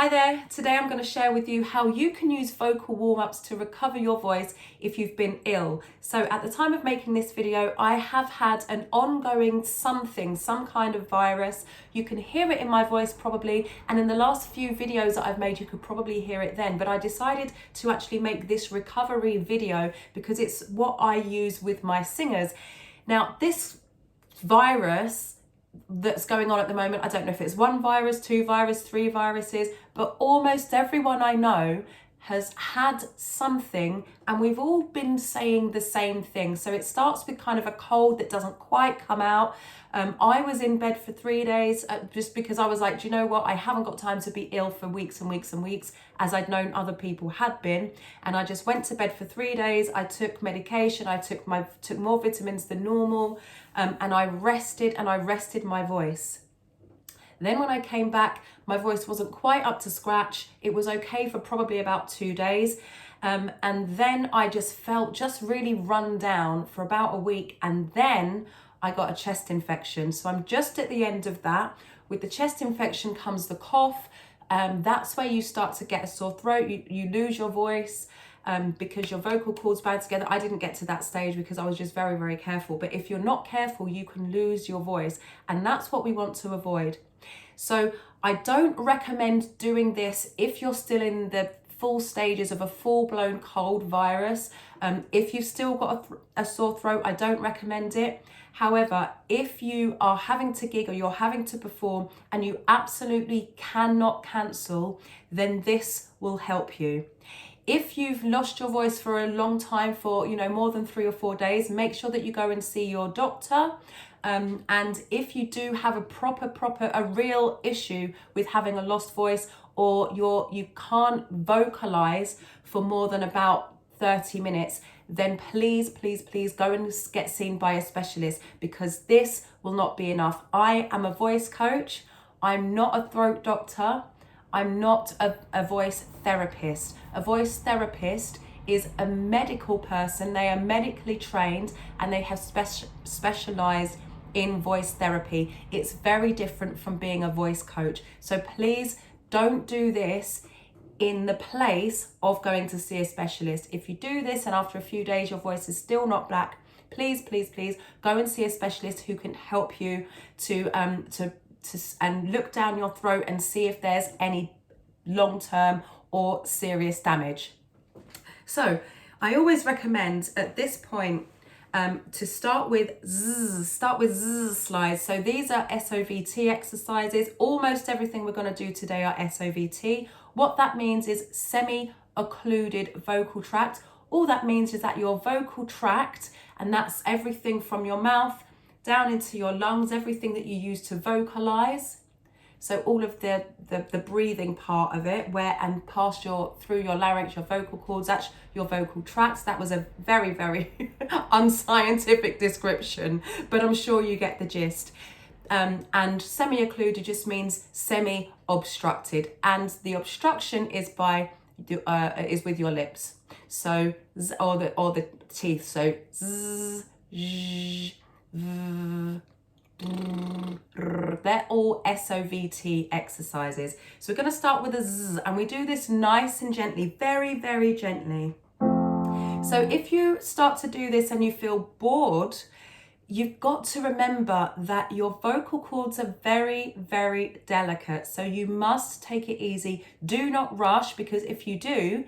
Hi there, today I'm going to share with you how you can use vocal warm-ups to recover your voice if you've been ill. So at the time of making this video, I have had an ongoing some kind of virus. You can hear it in my voice probably, and in the last few videos that I've made, you could probably hear it then, but I decided to actually make this recovery video because it's what I use with my singers. Now, this virus that's going on at the moment, I don't know if it's one virus, two virus, three viruses, but almost everyone I know has had something, and we've all been saying the same thing. So it starts with kind of a cold that doesn't quite come out. I was in bed for 3 days just because I was like, do you know what? I haven't got time to be ill for weeks and weeks and weeks, as I'd known other people had been. And I just went to bed for 3 days. I took medication. I took more vitamins than normal, and I rested my voice. Then when I came back, my voice wasn't quite up to scratch. It was okay for probably about 2 days. And then I just felt really run down for about a week. And then I got a chest infection. So I'm just at the end of that. With the chest infection comes the cough. That's where you start to get a sore throat. You lose your voice. Because your vocal cords band together. I didn't get to that stage because I was just very, very careful. But if you're not careful, you can lose your voice. And that's what we want to avoid. So I don't recommend doing this if you're still in the full stages of a full-blown cold virus. If you've still got a sore throat, I don't recommend it. However, if you are having to gig or you're having to perform and you absolutely cannot cancel, then this will help you. If you've lost your voice for a long time, for more than 3 or 4 days, make sure that you go and see your doctor. And if you do have a real issue with having a lost voice, or you can't vocalize for more than about 30 minutes, then please go and get seen by a specialist, because this will not be enough. I am a voice coach. I'm not a throat doctor. I'm not a voice therapist. A voice therapist is a medical person. They are medically trained and they have specialized in voice therapy. It's very different from being a voice coach. So please don't do this in the place of going to see a specialist. If you do this and after a few days your voice is still not back, please go and see a specialist who can help you to and look down your throat and see if there's any long-term or serious damage. So I always recommend at this point to start with zzz slides. So these are SOVT exercises. Almost everything we're going to do today are SOVT. What that means is semi-occluded vocal tract. All that means is that your vocal tract, and that's everything from your mouth down into your lungs, everything that you use to vocalize. So all of the breathing part of it, and past through your larynx, your vocal cords, that's your vocal tracts. That was a very, very unscientific description, but I'm sure you get the gist. And semi-occluded just means semi-obstructed, and the obstruction is with your lips. So or the teeth. So z, zh, v, they're all SOVT exercises. So we're going to start with a Z, and we do this nice and gently, very, very gently. So if you start to do this and you feel bored, you've got to remember that your vocal cords are very, very delicate. So you must take it easy. Do not rush, because if you do,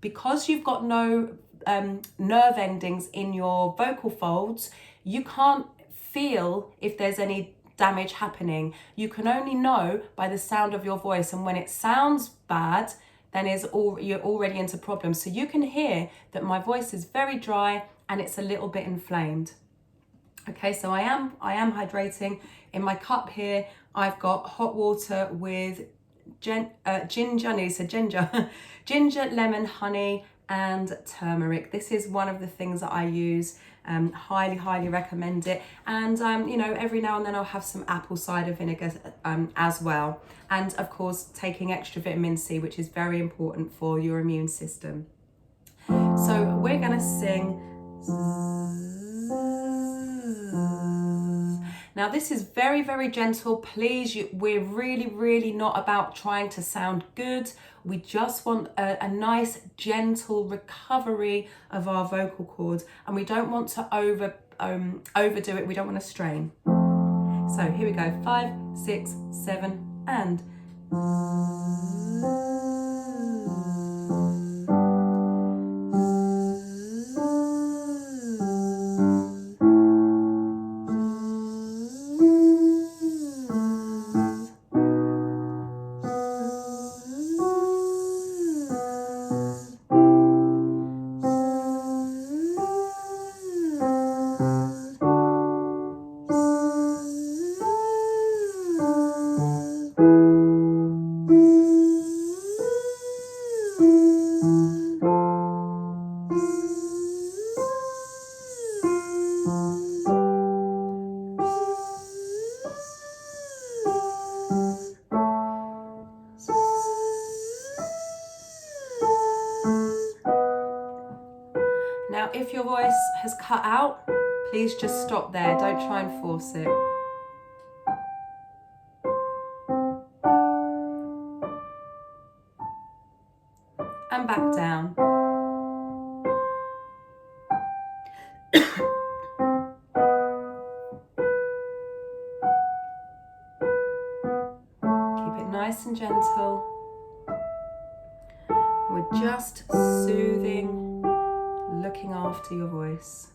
because you've got no nerve endings in your vocal folds, you can't feel if there's any damage happening. You can only know by the sound of your voice, and when it sounds bad, then you're already into problems. So you can hear that my voice is very dry and it's a little bit inflamed. Okay, so I am hydrating. In my cup here, I've got hot water with ginger, lemon, honey, and turmeric. This is one of the things that I use. Highly recommend it. And every now and then I'll have some apple cider vinegar as well. And of course, taking extra vitamin C, which is very important for your immune system. So we're gonna sing. Now this is very, very gentle. Please, we're really not about trying to sound good. We just want a nice, gentle recovery of our vocal cords, and we don't want to overdo it. We don't want to strain. So here we go, 5, 6, 7, and. Now, if your voice has cut out, please just stop there. Don't try and force it. And back down. Keep it nice and gentle. We're just soothing, looking after your voice.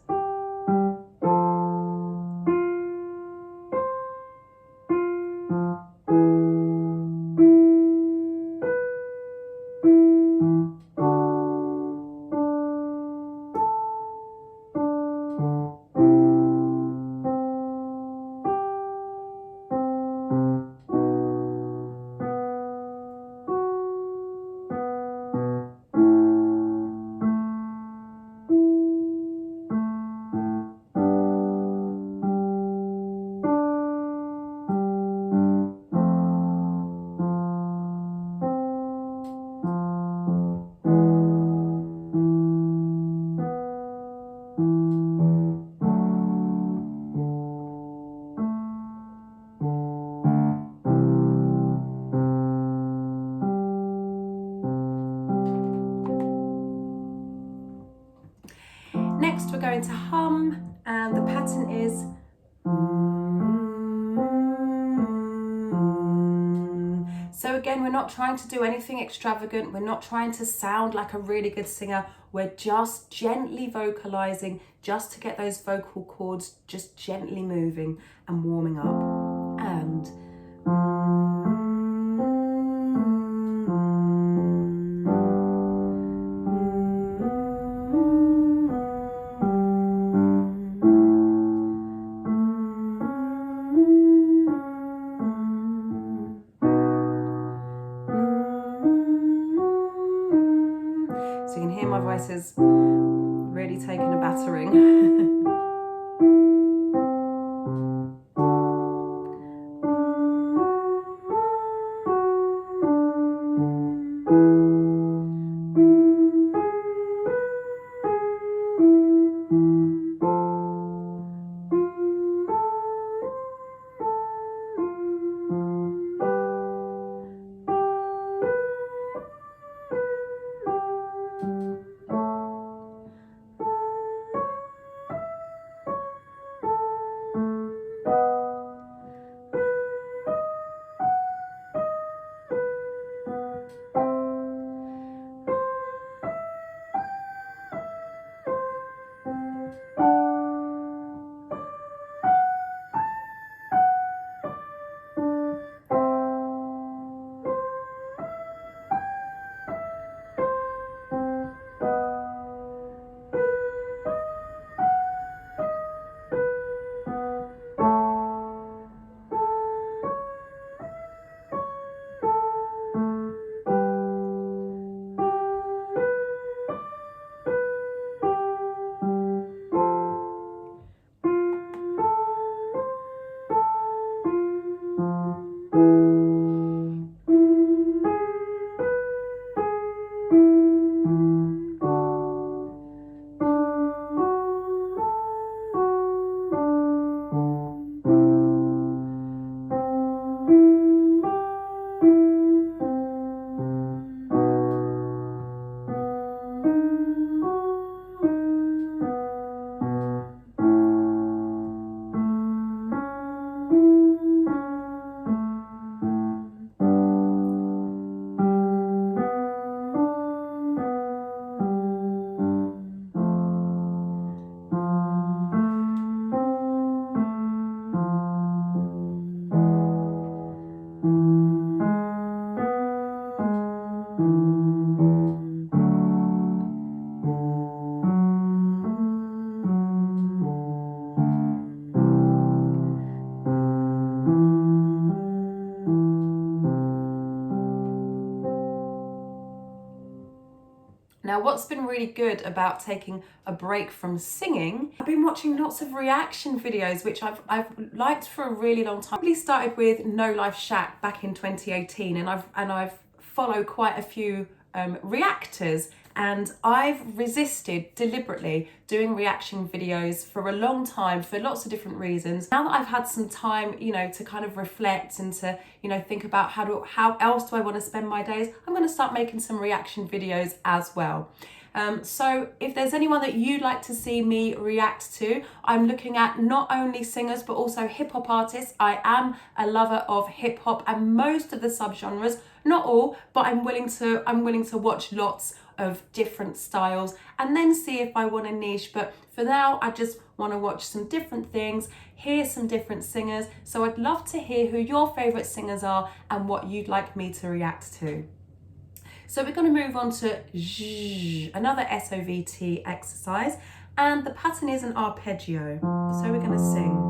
Next we're going to hum, and the pattern is So again, we're not trying to do anything extravagant. We're not trying to sound like a really good singer. We're just gently vocalizing, just to get those vocal cords just gently moving and warming up. And so you can hear my voice is really taking a battering. Now, what's been really good about taking a break from singing, I've been watching lots of reaction videos, which I've liked for a really long time. I really started with No Life Shack back in 2018, and I've followed quite a few reactors, and I've resisted deliberately doing reaction videos for a long time for lots of different reasons. Now that I've had some time, you know, to kind of reflect and to, you know, think about how else do I want to spend my days, I'm going to start making some reaction videos as well. So if there's anyone that you'd like to see me react to, I'm looking at not only singers but also hip hop artists. I am a lover of hip hop and most of the subgenres, not all, but I'm willing to watch lots of different styles and then see if I want a niche. But for now, I just want to watch some different things, hear some different singers. So I'd love to hear who your favorite singers are and what you'd like me to react to. So we're going to move on to another SOVT exercise, and the pattern is an arpeggio. So we're going to sing.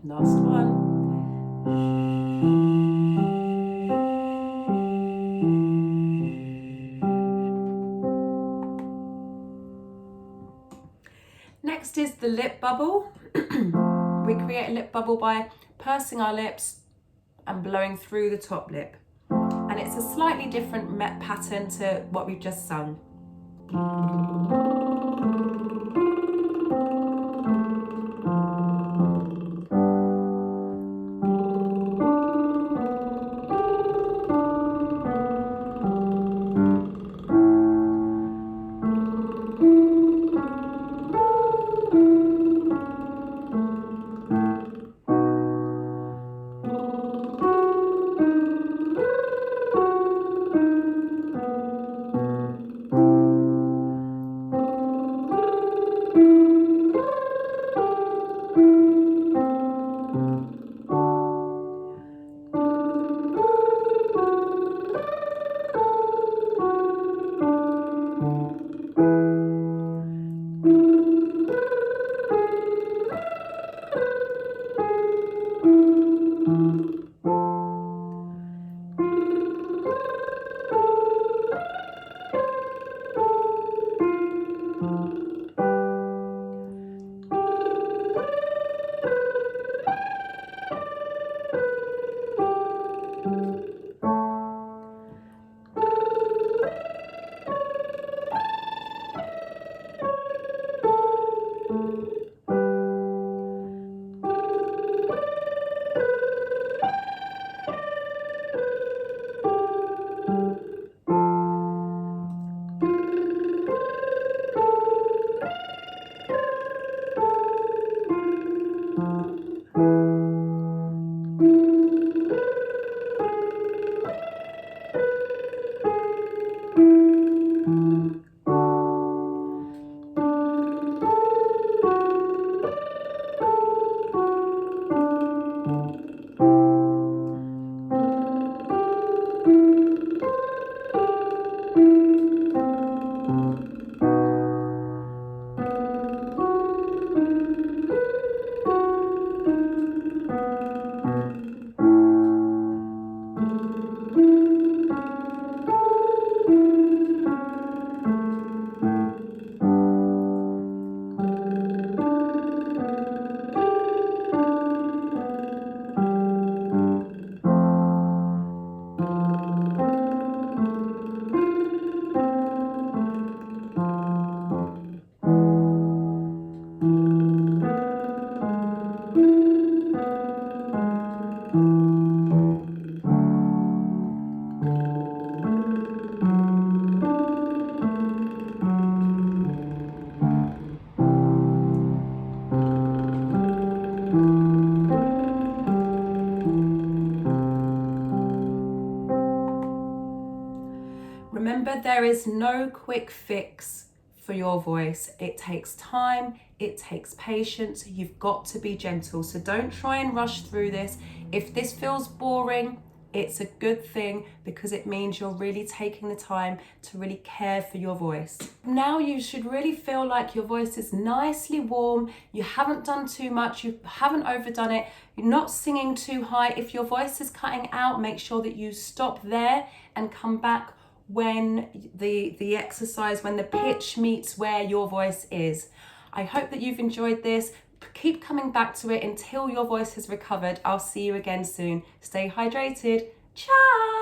Last one. Next is the lip bubble. We create a lip bubble by pursing our lips and blowing through the top lip. And it's a slightly different pattern to what we've just sung. Remember, there is no quick fix for your voice. It takes time, it takes patience. You've got to be gentle. So don't try and rush through this. If this feels boring, it's a good thing because it means you're really taking the time to really care for your voice. Now you should really feel like your voice is nicely warm. You haven't done too much, you haven't overdone it, you're not singing too high. If your voice is cutting out, make sure that you stop there and come back when the exercise, when the pitch meets where your voice is. I hope that you've enjoyed this. Keep coming back to it until your voice has recovered. I'll see you again soon. Stay hydrated. Ciao!